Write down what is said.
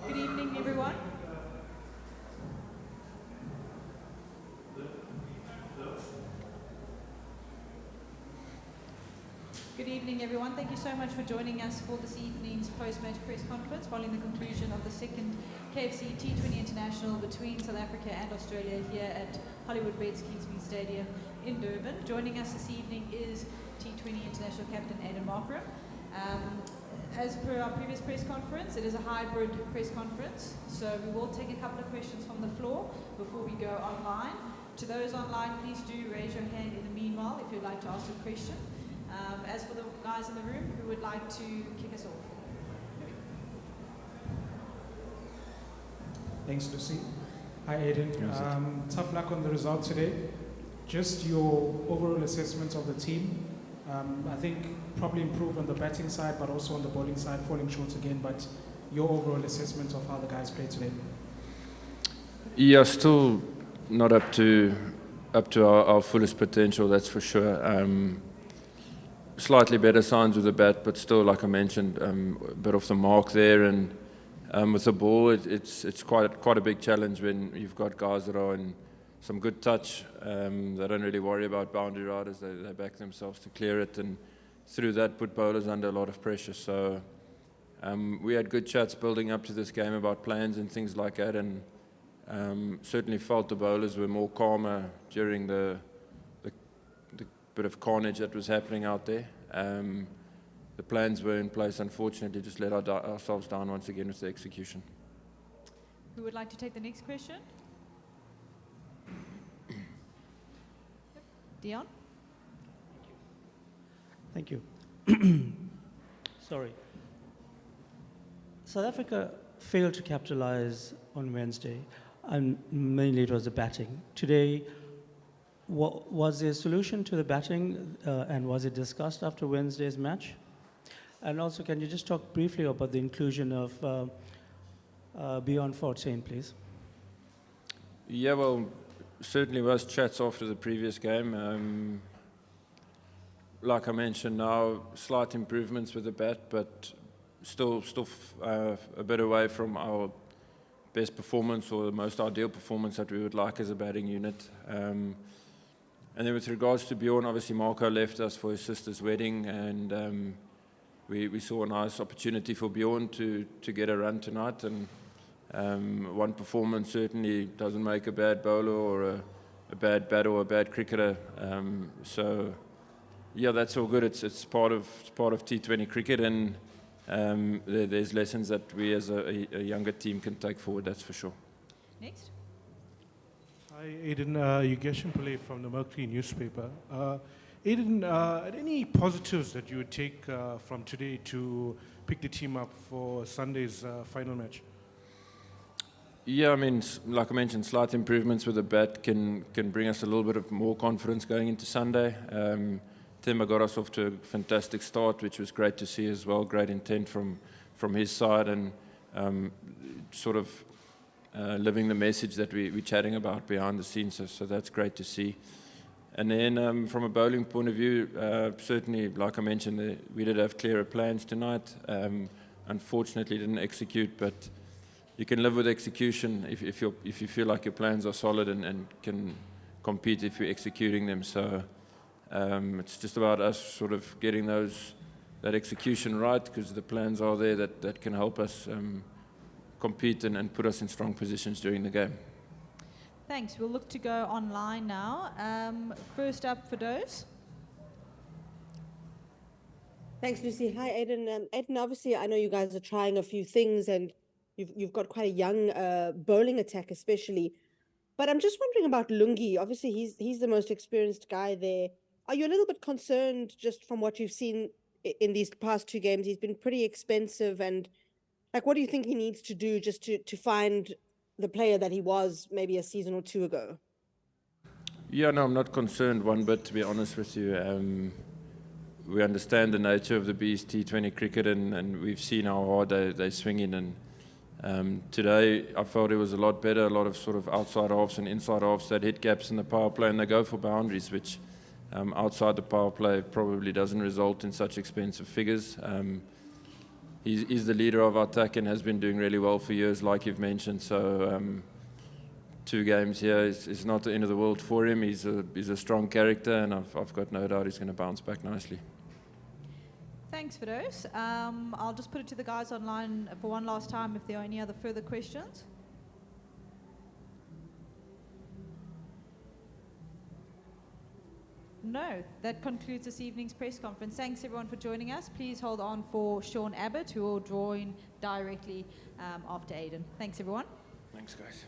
Good evening, everyone. Good evening, everyone. Thank you so much for joining us for this evening's post-match press conference following the conclusion of the second KFC T20 International between South Africa and Australia here at Hollywood Bets Kingsmead Stadium in Durban. Joining us this evening is T20 International Captain Aiden Markram. As per our previous press conference, it is a hybrid press conference, so we will take a couple of questions from the floor before we go online. To those online, please do raise your hand in the meanwhile if you'd like to ask a question. As for the guys in the room, who would like to kick us off? Thanks, Lucy. Hi, Aiden. Tough luck on the result today. Just your overall assessment of the team. I think probably improved on the batting side, but also on the bowling side, falling short again. But your overall assessment of how the guys played today? Yeah, still not up to our fullest potential, that's for sure. Slightly better signs with the bat, but still, like I mentioned, a bit off the mark there. And with the ball, it's quite a big challenge when you've got guys that are in some good touch. They don't really worry about boundary riders. They back themselves to clear it, and through that put bowlers under a lot of pressure. So we had good chats building up to this game about plans and things like that, and certainly felt the bowlers were more calmer during the bit of carnage that was happening out there. The plans were in place. Unfortunately, just let ourselves down once again with the execution. Who would like to take the next question? Dion? Thank you. Sorry. South Africa failed to capitalize on Wednesday, and mainly it was the batting. Today, was there a solution to the batting, and was it discussed after Wednesday's match? And also, can you just talk briefly about the inclusion of Beyond Fortune, please? Yeah, well, certainly was chats after the previous game. Like I mentioned now, slight improvements with the bat, but still a bit away from our best performance or the most ideal performance that we would like as a batting unit. And then with regards to Bjorn, obviously Marco left us for his sister's wedding, and we saw a nice opportunity for Bjorn to get a run tonight. And one performance certainly doesn't make a bad bowler or a bad batter or a bad cricketer. So yeah, that's all good. It's part of T20 cricket, and there's lessons that we as a younger team can take forward. That's for sure. Next. Hi, Aiden. Yugeshan Pillay from the Mercury newspaper. Aiden, any positives that you would take from today to pick the team up for Sunday's final match? Yeah, I mean, like I mentioned, slight improvements with the bat can bring us a little bit of more confidence going into Sunday. Themba got us off to a fantastic start, which was great to see as well. Great intent from his side, and sort of living the message that we're chatting about behind the scenes. So that's great to see. And then from a bowling point of view, certainly, like I mentioned, we did have clearer plans tonight. Unfortunately, didn't execute, but you can live with execution if you feel like your plans are solid and can compete if you're executing them. So it's just about us sort of getting that execution right, because the plans are there that can help us compete and put us in strong positions during the game. Thanks. We'll look to go online now. First up for Dose. Thanks, Lucy. Hi, Aiden. Aiden, obviously, I know you guys are trying a few things, and you've got quite a young bowling attack, especially. But I'm just wondering about Lungi. Obviously, he's the most experienced guy there. Are you a little bit concerned just from what you've seen in these past two games? He's been pretty expensive, and what do you think he needs to do just to find the player that he was maybe a season or two ago? Yeah, no, I'm not concerned one bit, to be honest with you. We understand the nature of the beast T20 cricket, and we've seen how hard they swing in. And today, I felt it was a lot better, a lot of sort of outside halves and inside halves that hit gaps in the power play, and they go for boundaries, which outside the power play probably doesn't result in such expensive figures. he's the leader of our attack and has been doing really well for years, like you've mentioned. So 2 games here is not the end of the world for him. He's a strong character, and I've got no doubt he's going to bounce back nicely. Thanks, Fidos. I'll just put it to the guys online for one last time if there are any other further questions. No, that concludes this evening's press conference. Thanks everyone for joining us. Please hold on for Sean Abbott, who will join directly after Aiden. Thanks everyone. Thanks, guys.